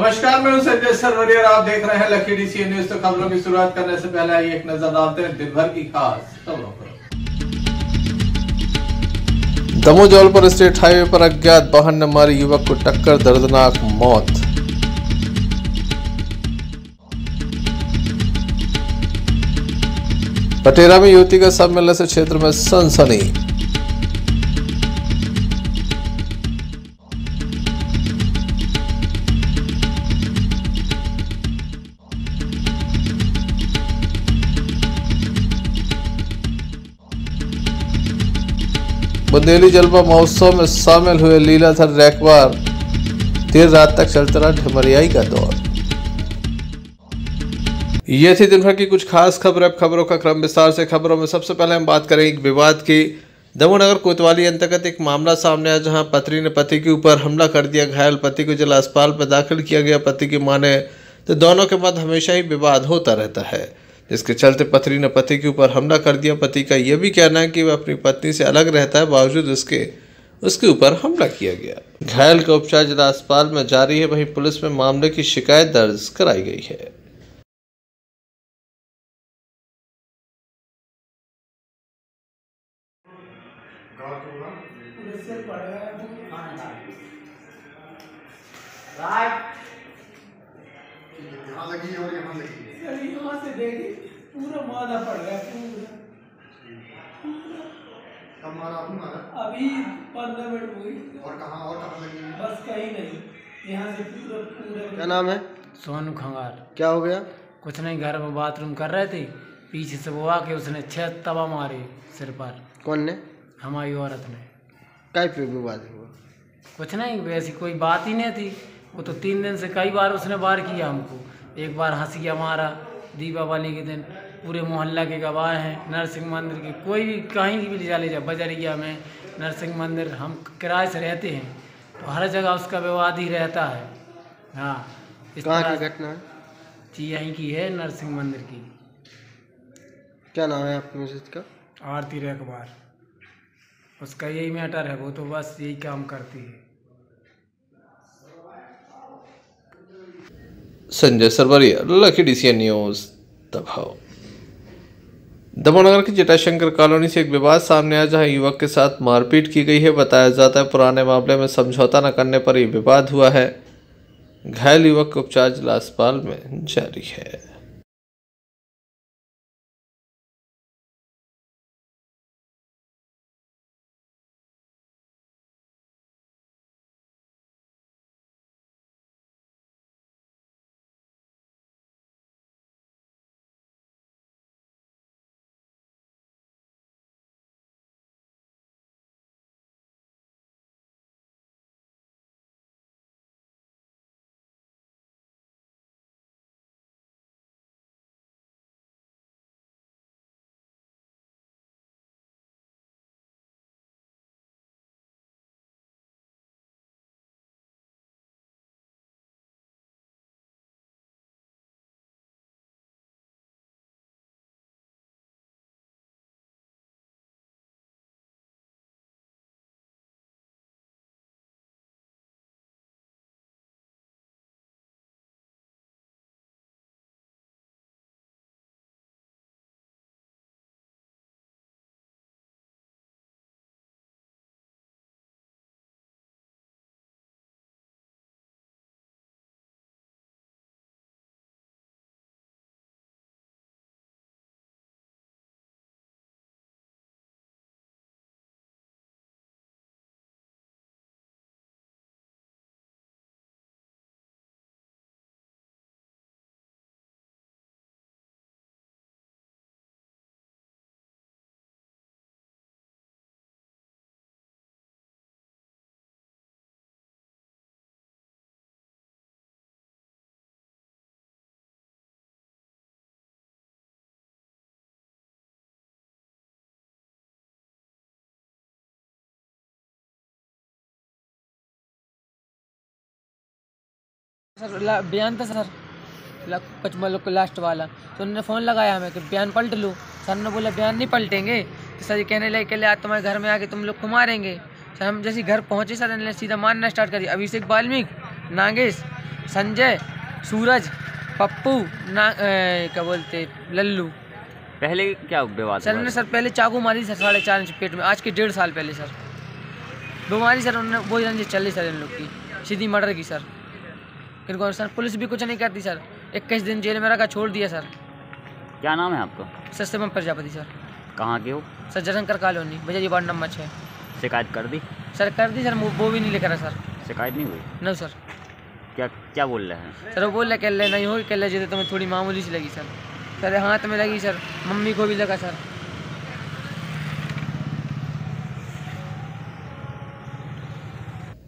नमस्कार, मैं हूं संजय सरवरिया और आप देख रहे हैं लकी डीसी न्यूज। तो खबरों की शुरुआत करने से पहले आइए एक नजर डालते हैं दिन भर की खास खबरों पर। दमोह जबलपुर स्टेट हाईवे पर अज्ञात वाहन ने मारी युवक को टक्कर, दर्दनाक मौत। पटेरा में युवती का शव मिलने से क्षेत्र में सनसनी। बुंदेली जलवा महोत्सव में शामिल हुए लीलाधर रैकवार। देर रात तक चलता रहा ढमरियाई का दौर। ये थी दिन भर की कुछ खास खबरें। अब खबरों का क्रम विस्तार से। खबरों में सबसे पहले हम बात करेंगे एक विवाद की। दमोह नगर कोतवाली अंतर्गत एक मामला सामने आया, जहां पत्नी ने पति के ऊपर हमला कर दिया। घायल पति को जिला अस्पताल में दाखिल किया गया। पति की माने तो दोनों के बाद हमेशा ही विवाद होता रहता है, जिसके चलते पत्नी ने पति के ऊपर हमला कर दिया। पति का यह भी कहना है कि वह अपनी पत्नी से अलग रहता है, बावजूद उसके ऊपर हमला किया गया। घायल का उपचार जिला अस्पताल में जारी है। वहीं पुलिस में मामले की शिकायत दर्ज कराई गई है। यहाँ लगी और यहाँ लगी। यहाँ से देखिए पूरा मादा पड़ गया कब मारा? अभी मारा? अभी 15 मिनट हुई। और कहाँ लगी? बस कहीं नहीं, यहाँ से पूरा। क्या नाम है? सोनू खंगार। क्या हो गया? कुछ नहीं, घर में बाथरूम कर रहे थे, पीछे से वो आके उसने 6 तवा मारे सिर पर। कौन ने? हमारी औरत ने। काय पे विवाद हुआ? कुछ नहीं, वैसी कोई बात ही नहीं थी। वो तो 3 दिन से कई बार उसने वार किया हमको। एक बार हंसिया मारा दीपावली के दिन। पूरे मोहल्ला के गवाह हैं। नरसिंह मंदिर के कोई भी कहीं भी ले जा बजरिया में नरसिंह मंदिर, हम किराए से रहते हैं, तो हर जगह उसका विवाद ही रहता है। हाँ, कहाँ की घटना है? जी यहीं की है, नरसिंह मंदिर की। क्या नाम है आपकी मिसेज का? आरती रैकवार। उसका यही मैटर है, वो तो बस यही काम करती है। Sanjay Sarwaria, Lucky DC News, Damoh. Damoh नगर की जटाशंकर कॉलोनी से एक विवाद सामने आया, जहां युवक के साथ मारपीट की गई है। बताया जाता है पुराने मामले में समझौता न करने पर यह विवाद हुआ है। घायल युवक का उपचार जिला अस्पताल में जारी है। सर बयान था सर, कुछ मतलब लास्ट वाला, तो उन्होंने फ़ोन लगाया हमें कि बयान पलट लो। सर ने बोला बयान नहीं पलटेंगे। तो सर कहने लगे कि आज तुम्हारे घर में आके तुम लोग को मारेंगे। सर हम जैसे घर पहुँचे, सर ने सीधा मारना स्टार्ट कर दिया। अभिषेक वाल्मीकि, नागेश, संजय, सूरज, पप्पू, क्या बोलते लल्लू। पहले क्या विवाद सर हुआ? ने सर पहले चाकू मारी सर 4.5 इंच पेट में, आज के 1.5 साल पहले सर बीमारी सर उन्होंने वो रंजिश चल रही सर इन लोग की, सीधी मर्डर की सर। इनको सर पुलिस भी कुछ नहीं करती सर, 21 दिन जेल में रखा, छोड़ दिया सर। क्या नाम है आपका? Sir Shivam Prajapati sir. कहाँ के हो? सर जयशंकर कॉलोनी, बजाजी वार्ड नंबर 6। शिकायत कर दी? सर कर दी सर, वो भी नहीं लेकर सर। शिकायत नहीं हुई? नहीं सर। क्या क्या बोल रहे हैं? सर वो बोल रहे कल नहीं होगी, कल जो तुम्हें थोड़ी मामूली सी लगी सर। सर हाथ में लगी सर, मम्मी को भी लगा sir.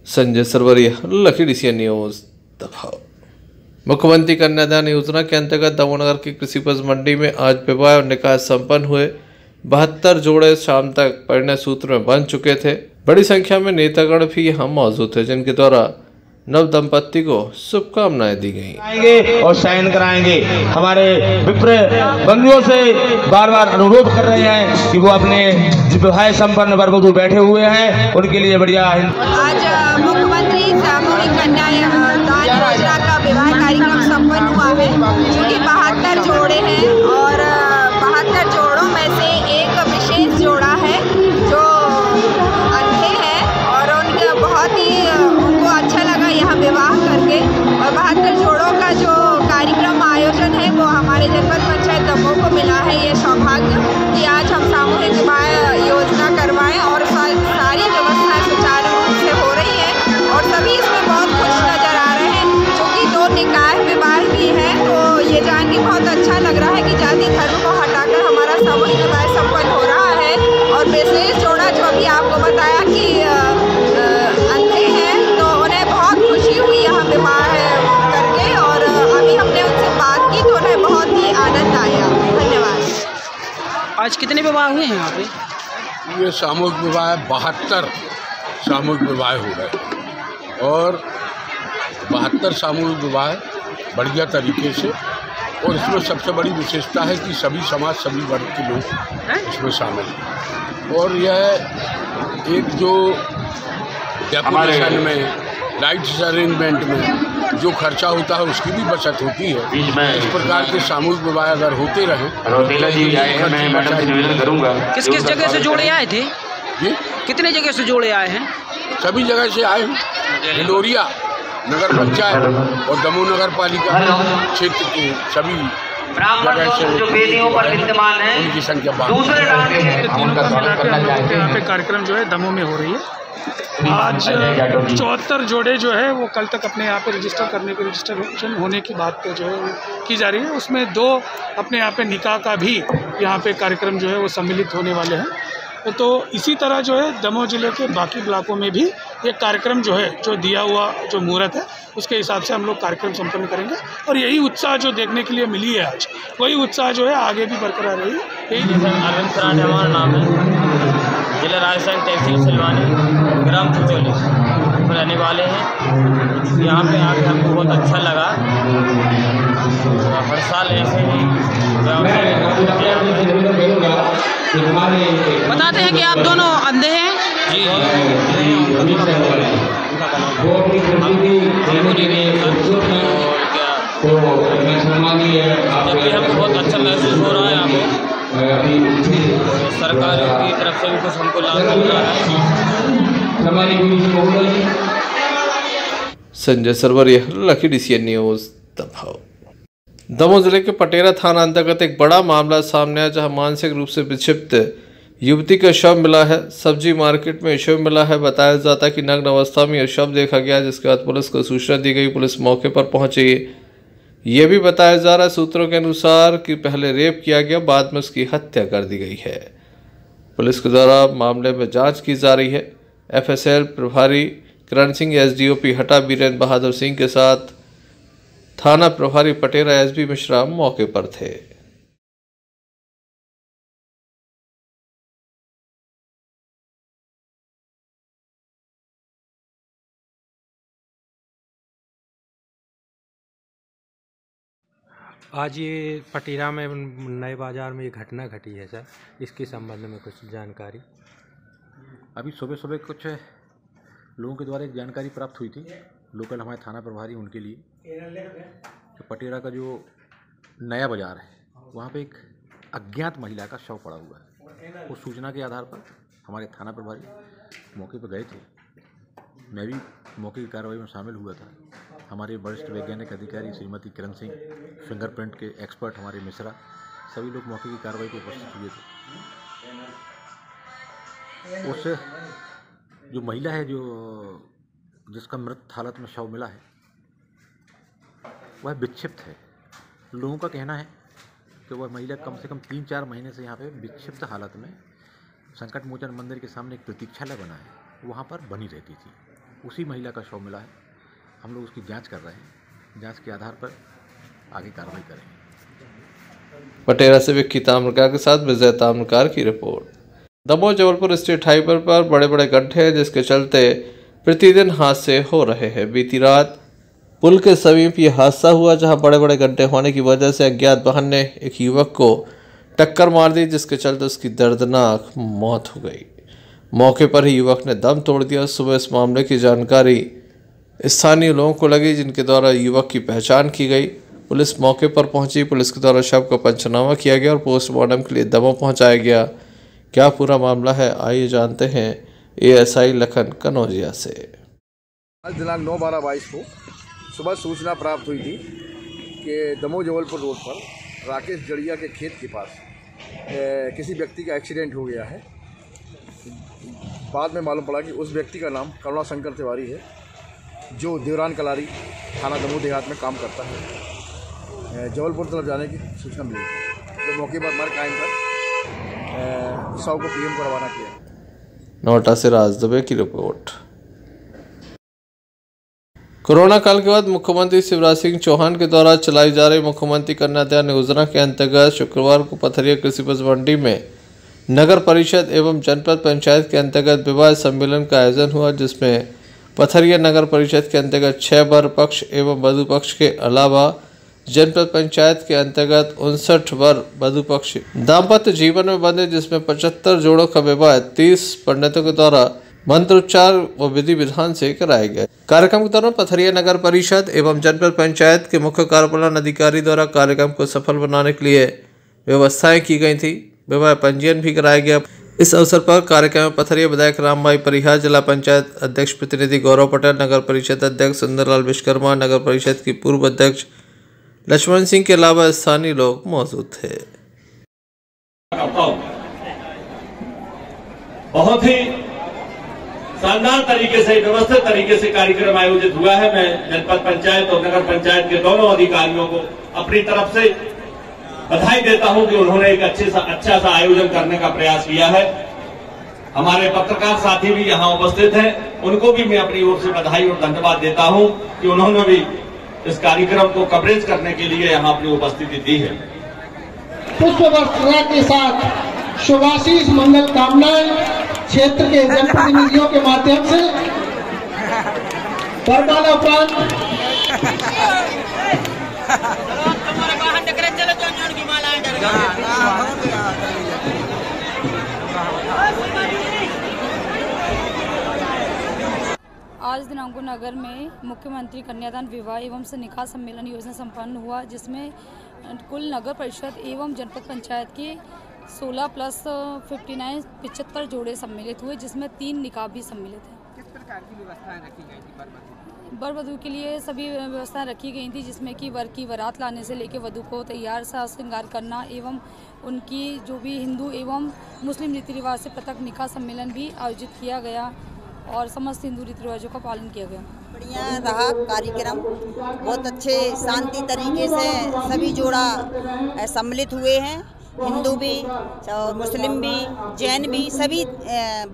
Sanjay Sarwaria, lucky DCN news दबाव। मुख्यमंत्री कन्यादान योजना के अंतर्गत दमोहनगर की कृषि उपज मंडी में आज विवाह और निकाह संपन्न हुए। 72 जोड़े शाम तक परिणय सूत्र में बन चुके थे। बड़ी संख्या में नेतागण भी यहाँ मौजूद थे, जिनके द्वारा नव दंपत्ति को शुभकामनाएं दी गई। आएंगे और साइन कराएंगे। हमारे विप्र बंधुओं से बार बार अनुरोध कर रहे हैं कि वो अपने विवाह संपन्न वरवधु बैठे हुए हैं, उनके लिए बढ़िया। आज मुख्यमंत्री सामूहिक कन्यादान योजना का विवाह कार्यक्रम संपन्न हुआ है, जो कि 72 जोड़े हैं और 72 जोड़ों में से एक विशेष जोड़ा है जो अंधे हैं और उनके बहुत ही उनको अच्छा लगा यहाँ विवाह करके। और 72 जोड़ों का जो कार्यक्रम आयोजन है वो हमारे जनपद पंचायत दमोह को मिला है ये सौभाग्य कि आज हम सामूहिक विवाह योजना करवाएं और सारी व्यवस्थाएं सुचारू रूप से हो रही है और सभी इसमें बहुत खुश नज़र आ रहे हैं। क्योंकि 2 निकाह विवाह भी है तो ये जान के बहुत अच्छा लग रहा है कि जाति धर्म को हटाकर हमारा सामूहिक विवाह संपन्न हो रहा है। और विशेष जोड़ा जो अभी आपको बताया कि अंधे हैं तो उन्हें बहुत खुशी हुई यहाँ विवाह करके और अभी हमने उनसे बात की तो उन्हें बहुत ही आनंद आया। धन्यवाद। आज कितने विवाह हुए हैं यहाँ पे? ये सामूहिक विवाह 72 सामूहिक विवाह हो रहे और 72 सामूहिक विवाह बढ़िया तरीके से। और इसमें सबसे बड़ी विशेषता है कि सभी समाज सभी वर्ग के लोग इसमें शामिल हैं। और यह एक जो डेकोरेशन में लाइट्स अरेंजमेंट में जो खर्चा होता है उसकी भी बचत होती है। इस प्रकार के सामूहिक विवाह अगर होते रहे किस किस जगह से जोड़े आए थे? जी कितने जगह से जोड़े आए हैं? सभी जगह से आए हैं। भिलोरिया नगर पंचायत और दमोह नगर पालिका क्षेत्र के सभी जगह से जो वेदियों पर विद्यमान है उनकी संख्या यहाँ पे कार्यक्रम जो है दमोह में हो रही है। आज 74 जोड़े जो है वो कल तक अपने यहाँ पे रजिस्ट्रेशन होने की बात जो है की जा रही है। उसमें 2 अपने यहाँ पे निकाह का भी यहाँ पे कार्यक्रम जो है वो सम्मिलित होने वाले हैं। तो इसी तरह जो है दमोह जिले के बाकी ब्लॉकों में भी ये कार्यक्रम जो है जो दिया हुआ जो मुहूर्त है उसके हिसाब से हम लोग कार्यक्रम संपन्न करेंगे। और यही उत्साह जो देखने के लिए मिली है आज, वही उत्साह जो है आगे भी बरकरार रही। अरविंद सराज हमारा नाम है, जिला राजस्थान, तहसील सिलवानी, ग्राम चिचोली रहने वाले हैं। यहाँ पे आके हमको बहुत अच्छा लगा। हर साल ऐसे ही बताते हैं कि आप दोनों अंधे हैं? जी जब भी हमको बहुत अच्छा महसूस हो रहा है यहाँ पे। सरकार की तरफ से भी कुछ हमको लाभ मिल रहा है। Sanjay Sarwaria, lucky DCN news दबाव। दमोह जिले के पटेरा थाना अंतर्गत एक बड़ा मामला सामने आया, जहां मानसिक रूप से विक्षिप्त युवती का शव मिला है। सब्जी मार्केट में शव मिला है। बताया जाता है कि नग्न अवस्था में यह शव देखा गया, जिसके बाद पुलिस को सूचना दी गई। पुलिस मौके पर पहुंची। ये भी बताया जा रहा है सूत्रों के अनुसार कि पहले रेप किया गया, बाद में उसकी हत्या कर दी गई है। पुलिस के द्वारा मामले में जांच की जा रही है। FSL प्रभारी किरण सिंह, SDOP हटा बीरेंद्र बहादुर सिंह के साथ थाना प्रभारी पटेरा SB मिश्रा मौके पर थे। आज ये पटेरा में नए बाज़ार में ये घटना घटी है सर, इसके संबंध में कुछ जानकारी। अभी सुबह सुबह कुछ लोगों के द्वारा एक जानकारी प्राप्त हुई थी लोकल हमारे थाना प्रभारी उनके लिए कि पटेरा का जो नया बाज़ार है वहाँ पे एक अज्ञात महिला का शव पड़ा हुआ है। उस सूचना के आधार पर हमारे थाना प्रभारी मौके पर गए थे। मैं भी मौके की कार्रवाई में शामिल हुआ था। हमारे वरिष्ठ वैज्ञानिक अधिकारी श्रीमती किरण सिंह, फिंगरप्रिंट के एक्सपर्ट हमारे मिश्रा, सभी लोग मौके की कार्रवाई पर उपस्थित हुए थे। उस जो महिला है जिसका मृत हालत में शव मिला है वह विक्षिप्त है। लोगों का कहना है कि वह महिला कम से कम 3-4 महीने से यहाँ पे विक्षिप्त हालत में संकट मोचन मंदिर के सामने एक प्रतीक्षालय बना है वहाँ पर बनी रहती थी। उसी महिला का शव मिला है। हम लोग उसकी जांच कर रहे हैं। जांच के आधार पर आगे कार्रवाई करेंगे। पटेरा से विक्की ताम्रकार के साथ विजय ताम्रकार की report. Damoh Jabalpur state highway पर बड़े बड़े गड्ढे हैं जिसके चलते प्रतिदिन हादसे हो रहे हैं। बीती रात पुल के समीप ये हादसा हुआ जहां बड़े बड़े गड्ढे होने की वजह से अज्ञात वाहन ने एक युवक को टक्कर मार दी जिसके चलते उसकी दर्दनाक मौत हो गई। मौके पर ही युवक ने दम तोड़ दिया। सुबह इस मामले की जानकारी स्थानीय लोगों को लगी जिनके द्वारा युवक की पहचान की गई। पुलिस मौके पर पहुंची। पुलिस के द्वारा शव का पंचनामा किया गया और पोस्टमार्टम के लिए दमोह पहुंचाया गया। क्या पूरा मामला है आइए जानते हैं ASI लखन कनौजिया से। आज दिनांक 9/12/22 को सुबह सूचना प्राप्त हुई थी कि दमोह जबलपुर रोड पर राकेश जड़िया के खेत के पास किसी व्यक्ति का एक्सीडेंट हो गया है। बाद में मालूम पड़ा कि उस व्यक्ति का नाम करुणा शंकर तिवारी है जो देवरान कलारी थाना दमोह देहात में काम करता है। जबलपुर तरफ जाने की सूचना मिली तो मौके पर हमारे कायम पर शव को PM को रवाना किया। नोएडा से राज दुबे की रिपोर्ट। कोरोना काल के बाद मुख्यमंत्री शिवराज सिंह चौहान के द्वारा चलाई जा रही मुख्यमंत्री कन्यादान योजना के अंतर्गत शुक्रवार को पथरिया कृषि उपज मंडी में नगर परिषद एवं जनपद पंचायत के अंतर्गत विवाह सम्मेलन का आयोजन हुआ जिसमें पथरिया नगर परिषद के अंतर्गत 6 वर पक्ष एवं वधु पक्ष के अलावा जनपद पंचायत के अंतर्गत 59 वर वधु पक्ष दाम्पत्य जीवन में बंधे जिसमें 75 जोड़ों का विवाह 30 पंडितों के द्वारा मंत्रोच्चार व विधि विधान से कराया गया। कार्यक्रम के दौरान पथरिया नगर परिषद एवं जनपद पंचायत के मुख्य कार्यपालन अधिकारी द्वारा कार्यक्रम को सफल बनाने के लिए व्यवस्थाएं की गई थी। विवाह पंजीयन भी कराया गया। इस अवसर पर कार्यक्रम में पथरिया विधायक रामभाई परिहार, जिला पंचायत अध्यक्ष प्रतिनिधि गौरव पटेल, नगर परिषद अध्यक्ष सुंदरलाल विश्वकर्मा, नगर परिषद की पूर्व अध्यक्ष लक्ष्मण सिंह के अलावा स्थानीय लोग मौजूद थे। बहुत ही शानदार तरीके से व्यवस्थित तरीके से कार्यक्रम आयोजित हुआ है। मैं जनपद पंचायत और नगर पंचायत के दोनों अधिकारियों को अपनी तरफ से बधाई देता हूं कि उन्होंने एक अच्छा सा आयोजन करने का प्रयास किया है। हमारे पत्रकार साथी भी यहां उपस्थित हैं, उनको भी मैं अपनी ओर से बधाई और धन्यवाद देता हूं कि उन्होंने भी इस कार्यक्रम को कवरेज करने के लिए यहां अपनी उपस्थिति दी है। पुष्प वर्षा के साथ शुभाशीष मंगल कामनाएं क्षेत्र के जनप्रतिनिधियों के माध्यम से बरमाला उपरांत आज दिनांको नगर में मुख्यमंत्री कन्यादान विवाह एवं निकाह सम्मेलन योजना संपन्न हुआ जिसमें कुल नगर परिषद एवं जनपद पंचायत के 16+59 75 जोड़े सम्मिलित हुए जिसमें 3 निकाह भी सम्मिलित हैं। किस प्रकार की व्यवस्थाएं रखी गई थी वर वधू के लिए? सभी व्यवस्थाएं रखी गई थी जिसमें कि वर की बारात लाने से लेकर वधू को तैयार साज श्रृंगार करना एवं उनकी जो भी हिंदू एवं मुस्लिम रीति रिवाज से पृथक निकाह सम्मेलन भी आयोजित किया गया और समस्त हिंदू रीति रिवाजों का पालन किया गया। बढ़िया रहा कार्यक्रम, बहुत अच्छे शांति तरीके से सभी जोड़ा सम्मिलित हुए हैं। हिंदू भी और मुस्लिम भी, जैन भी, सभी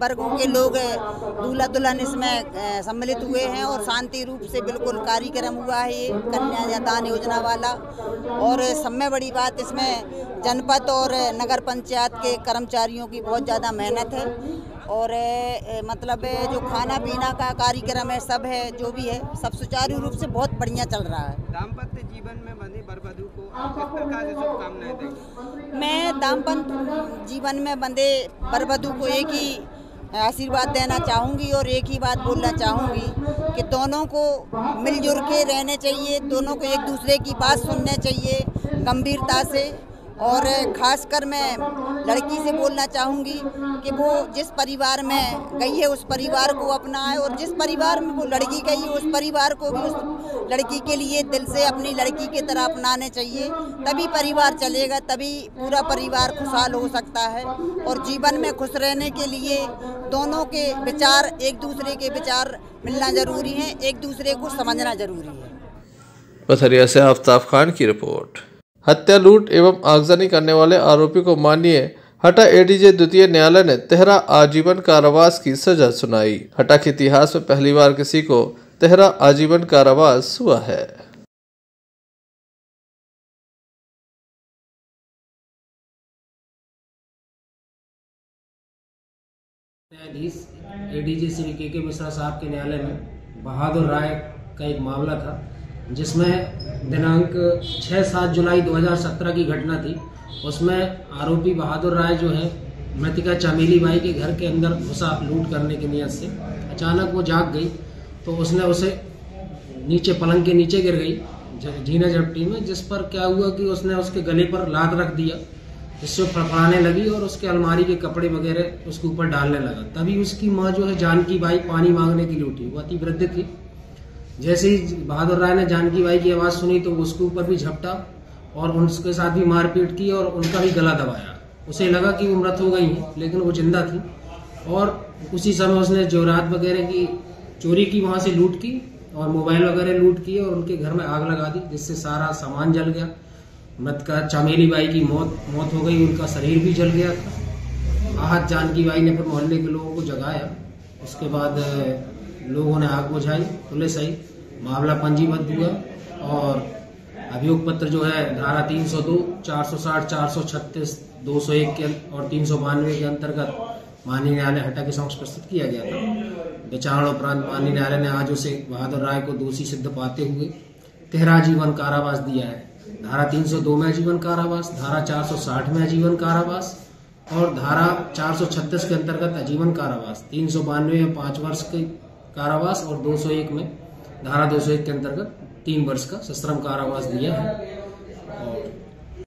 वर्गों के लोग दूल्हा दुल्हन इसमें सम्मिलित हुए हैं और शांति रूप से बिल्कुल कार्यक्रम हुआ है ये कन्यादान योजना वाला। और सब में बड़ी बात इसमें जनपद और नगर पंचायत के कर्मचारियों की बहुत ज़्यादा मेहनत है और मतलब जो खाना पीना का कार्यक्रम है सब है जो भी है सब सुचारू रूप से बहुत बढ़िया चल रहा है। दाम्पत्य जीवन में बंधे वर वधू को किस प्रकार से शुभकामनाएं देंगे? मैं दाम्पत्य जीवन में बंधे वर वधू को एक ही आशीर्वाद देना चाहूँगी और एक ही बात बोलना चाहूँगी कि दोनों को मिलजुल के रहने चाहिए, दोनों को एक दूसरे की बात सुननी चाहिए गंभीरता से। और ख़ासकर मैं लड़की से बोलना चाहूँगी कि वो जिस परिवार में गई है उस परिवार को अपनाए, और जिस परिवार में वो लड़की गई है उस परिवार को भी उस लड़की के लिए दिल से अपनी लड़की की तरह अपनाने चाहिए। तभी परिवार चलेगा, तभी पूरा परिवार खुशहाल हो सकता है। और जीवन में खुश रहने के लिए दोनों के विचार, एक दूसरे के विचार मिलना ज़रूरी है, एक दूसरे को समझना ज़रूरी है। पथरिया से आफ्ताब खान की रिपोर्ट। हत्या, लूट एवं आगजनी करने वाले आरोपी को माननीय हटा एडीजे द्वितीय न्यायालय ने तिहरा आजीवन कारावास की सजा सुनाई। हटा के इतिहास में पहली बार किसी को तिहरा आजीवन कारावास हुआ है। न्यायाधीश एडीजे श्री के मिश्रा साहब के न्यायालय में बहादुर राय का एक मामला था, जिसमें दिनांक 6-7 जुलाई 2017 की घटना थी। उसमें आरोपी बहादुर राय जो है मृतिका चमेली बाई के घर के अंदर घुसा लूट करने की नियत से। अचानक वो जाग गई तो उसने उसे नीचे पलंग के नीचे गिर गई जीना झपटी में, जिस पर क्या हुआ कि उसने उसके गले पर लात रख दिया, जिससे फड़फड़ाने लगी और उसके अलमारी के कपड़े वगैरह उसके ऊपर डालने लगा। तभी उसकी माँ जो है जानकी बाई पानी मांगने के लिए उठी, वो अति वृद्ध थी। जैसे ही बहादुर राय ने जानकी बाई की आवाज़ सुनी तो उसके ऊपर भी झपटा और उसके साथ भी मारपीट की और उनका भी गला दबाया। उसे लगा कि वो मृत हो गई हैं, लेकिन वो जिंदा थी। और उसी समय उसने जेवरात वगैरह की चोरी की, वहाँ से लूट की और मोबाइल वगैरह लूट किए और उनके घर में आग लगा दी, जिससे सारा सामान जल गया। मृतका चमेली बाई की मौत हो गई, उनका शरीर भी जल गया था। आहत जानकी बाई ने फिर मोहल्ले के लोगों को जगाया। उसके बाद लोगों ने आग बुझाई, पुलिस आई, मामला पंजीबद्ध हुआ और अभियोग पत्र जो है धारा 302, 460, 436, 201 के और 392 के अंतर्गत माननीय न्यायालय हटा के समक्ष प्रस्तुत किया गया था। विचारण उपरांत माननीय न्यायालय ने आज उसे बहादुर राय को दोषी सिद्ध पाते हुए तिहरा आजीवन कारावास दिया है। धारा 302 में आजीवन कारावास, धारा 460 में आजीवन कारावास और धारा 436 के अंतर्गत आजीवन कारावास, 392 में 5 वर्ष के कारावास और 201 में धारा 201 के अंतर्गत 3 वर्ष का सश्रम कारावास दिया है।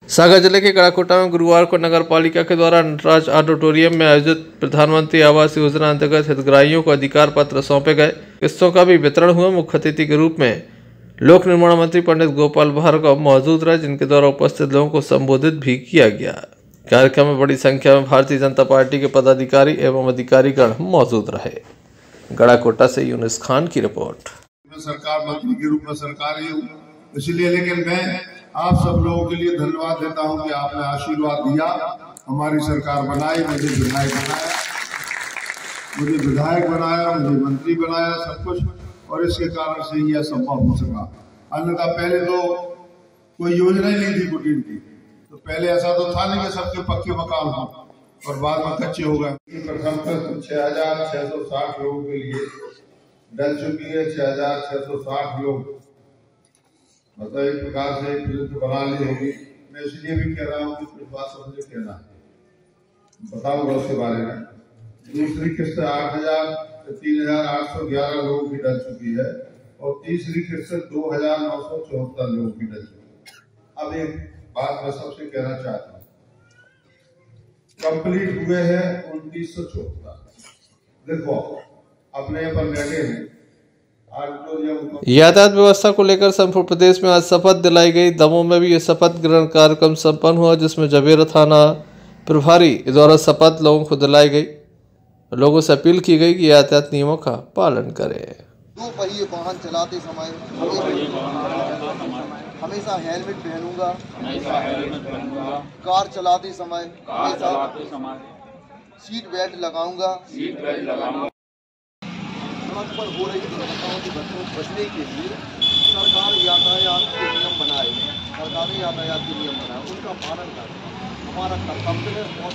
सागर जिले के कड़ाकोटा में गुरुवार को नगर पालिका के द्वारा नटराज ऑडिटोरियम में आयोजित प्रधानमंत्री आवास योजना अंतर्गत हितग्राहियों को अधिकार पत्र सौंपे गए। किस्तों का भी वितरण हुआ। मुख्य अतिथि के रूप में लोक निर्माण मंत्री पंडित गोपाल भार्गव मौजूद रहे, जिनके द्वारा उपस्थित लोगों को संबोधित भी किया गया। कार्यक्रम में बड़ी संख्या में भारतीय जनता पार्टी के पदाधिकारी एवं अधिकारीगण मौजूद रहे। गड़ाकोटा से यूनुस खान की रिपोर्ट। सरकार मंत्री के रूप में सरकार ही हूँ, इसलिए लेकिन मैं आप सब लोगों के लिए धन्यवाद देता हूँ कि आपने आशीर्वाद दिया, हमारी सरकार बनाई, मुझे विधायक बनाया, मुझे मंत्री बनाया, सब कुछ, और इसके कारण से यह संभव हो सका। अन्यथा पहले तो कोई योजना ही नहीं थी कुटीर की, तो पहले ऐसा तो था नहीं कि सबके पक्के मकान हो और बाद में कच्चे हो गए। प्रथम तक 6,660 लोगों के लिए डल चुकी है। 6,660 लोग मतलब एक प्रकार से बना ली होगी। मैं इसलिए भी कह रहा हूँ कि कुछ बात समझे कहना है, बताऊंगा उसके बारे में। दूसरी किस्त 3,811 लोगों की डल चुकी है और तीसरी किस्त 2,974 लोगों की डल चुकी है। अब एक बात मैं सबसे कहना चाहता हूँ, कंप्लीट हुए हैं 2974। देखो अपने पर बैठे हैं। यातायात व्यवस्था को लेकर संपूर्ण प्रदेश में आज शपथ दिलाई गई। दमोह में भी ये शपथ ग्रहण कार्यक्रम संपन्न हुआ, जिसमें जबेरा थाना प्रभारी द्वारा शपथ लोगों को दिलाई गई। लोगों से अपील की गई कि यातायात नियमों का पालन करें। दो पहिए वाहन चलाते समय हमेशा हेलमेट पहनूंगा। कार चलाते समय सीट बेल्ट लगाऊंगा। सड़क पर हो रही दुर्घटनाओं की घटनाओं से बचने के लिए सरकार यातायात के नियम बनाए, उनका पालन करें, हमारा कर्तव्य है। और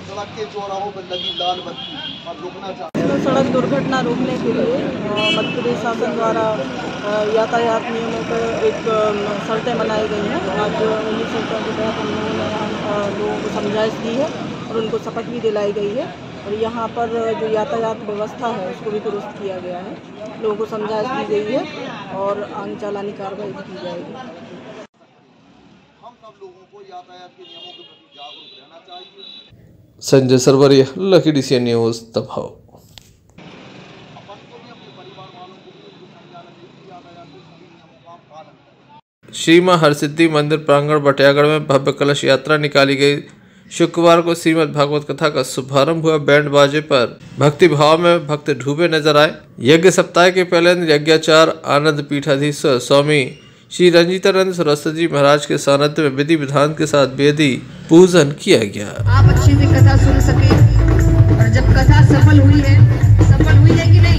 सड़क के चौराहों पर लगी लाल बत्ती और रुकना चाहिए। तो सड़क दुर्घटना रोकने के लिए मध्य प्रदेश शासन द्वारा यातायात नियमों पर एक शर्तें बनाई गई हैं। आज 19 शर्तों के तहत हम लोगों ने लोगों को समझाइश दी है और उनको शपथ भी दिलाई गई है। और यहाँ पर जो यातायात व्यवस्था है उसको भी दुरुस्त किया गया है, लोगों को समझाइश दी गई है और आगे चालानी कार्रवाई भी की जाएगी। हम सब लोगों को यातायात के नियमों के प्रति जागरूक रहना चाहिए। Sanjay Sarwaria, lucky DCN news, Damoh. Shri मां हरसिद्धि मंदिर प्रांगण बटियागढ़ में भव्य कलश यात्रा निकाली गई। शुक्रवार को श्रीमद् भागवत कथा का शुभारंभ हुआ। बैंड बाजे पर भक्ति भाव में भक्त डूबे नजर आए। यज्ञ सप्ताह के पहले दिन यज्ञाचार्य आनंद पीठाधीश्वर स्वामी श्री रंजीतानंद सरस्वती जी महाराज के सानिध्य में विधि विधान के साथ वेदी पूजन किया गया। आप अच्छे से कथा सुन सके और जब कथा सफल हुई है कि नहीं?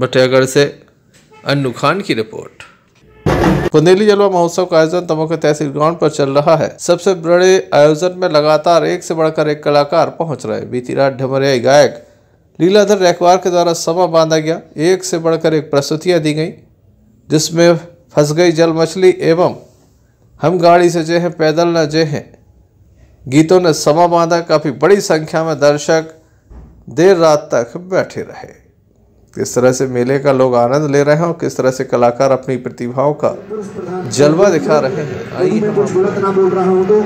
बटियागढ़ से अन्नू खान की रिपोर्ट। बुंदेली जलवा महोत्सव का आयोजन दमोह के तहसील ग्राउंड पर चल रहा है। सबसे बड़े आयोजन में लगातार एक से बढ़कर एक कलाकार पहुंच रहे। बीती रात ढमरियाई गायक लीलाधर रैकवार के द्वारा समा बांधा गया। एक से बढ़कर एक प्रस्तुतियां दी गई, जिसमें फंस गई जल मछली एवं हम गाड़ी से जे हैं पैदल न जे हैं गीतों ने समा बांधा। काफी बड़ी संख्या में दर्शक देर रात तक बैठे रहे। किस तरह से मेले का लोग आनंद ले रहे हैं और किस तरह से कलाकार अपनी प्रतिभाओं का जलवा दिखा रहे हैं। आइए, मैं कुछ गलत ना बोल रहा हूँ तो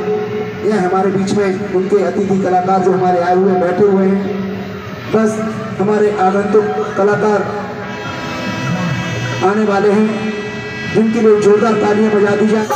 यह हमारे बीच में उनके अतिथि कलाकार जो हमारे आए हुए बैठे हुए हैं, बस हमारे आगंतुक कलाकार आने वाले हैं, जिनके लिए जोरदार तालियां बजा दी जाए।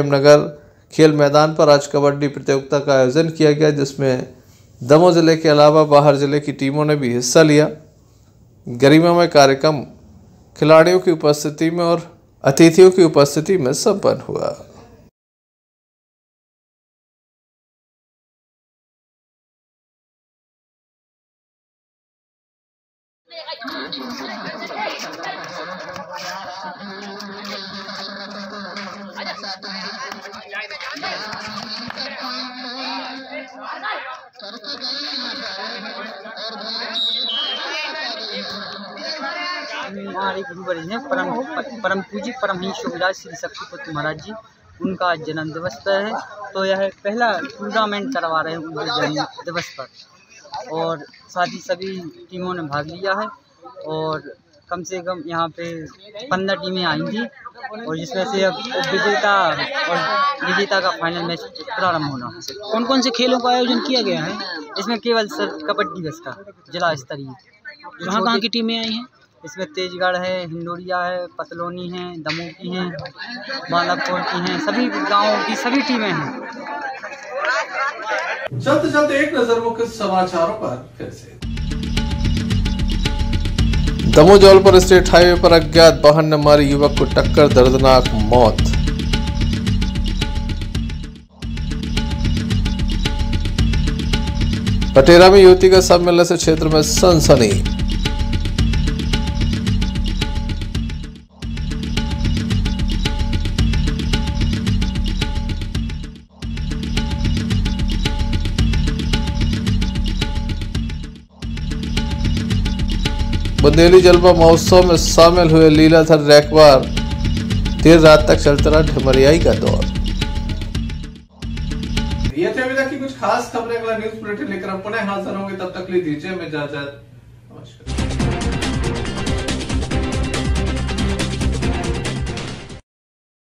नगर खेल मैदान पर आज कबड्डी प्रतियोगिता का आयोजन किया गया, जिसमें दमोह जिले के अलावा बाहर जिले की टीमों ने भी हिस्सा लिया। गरिमामय कार्यक्रम खिलाड़ियों की उपस्थिति में और अतिथियों की उपस्थिति में संपन्न हुआ। हमारे गुरुवर हैं परम पूज्य परमहंस योगीराज श्री शक्तिपुत्र महाराज जी, उनका जन्म दिवस पर है, तो यह पहला टूर्नामेंट करवा रहे हैं उनके जन्म दिवस पर, और साथ ही सभी टीमों ने भाग लिया है और कम से कम यहाँ पे 15 टीमें आई थी, और जिसमें से अब विजेता का फाइनल मैच प्रारंभ होना है। कौन कौन से खेलों का आयोजन किया गया है? इसमें केवल सर कबड्डी बस का जिला स्तरीय। कहाँ की टीमें आई हैं? इसमें तेजगढ़ है, हिंडोरिया है, पतलोनी है, दमोह की हैं, बालाकोट की हैं, सभी गांवों की सभी टीमें हैं। चलते चलते एक नजर मुख्य समाचारों पर फिर से। दमोह जबलपुर स्टेट हाईवे पर अज्ञात वाहन ने मारी युवक को टक्कर, दर्दनाक मौत। पटेरा में युवती का शव मिलने से क्षेत्र में सनसनी। बुंदेली जलवा महोत्सव में शामिल हुए लीलाधर रैकवार, देर रात तक चलता रहा ढमरियाई का दौर। ये थे अभी तक की कुछ खास खबरें, अगला न्यूज बुलेटिन लेकर हम पुनः हाजिर होंगे, तब तक के लिए दीजिए हमें इजाजत। नमस्कार।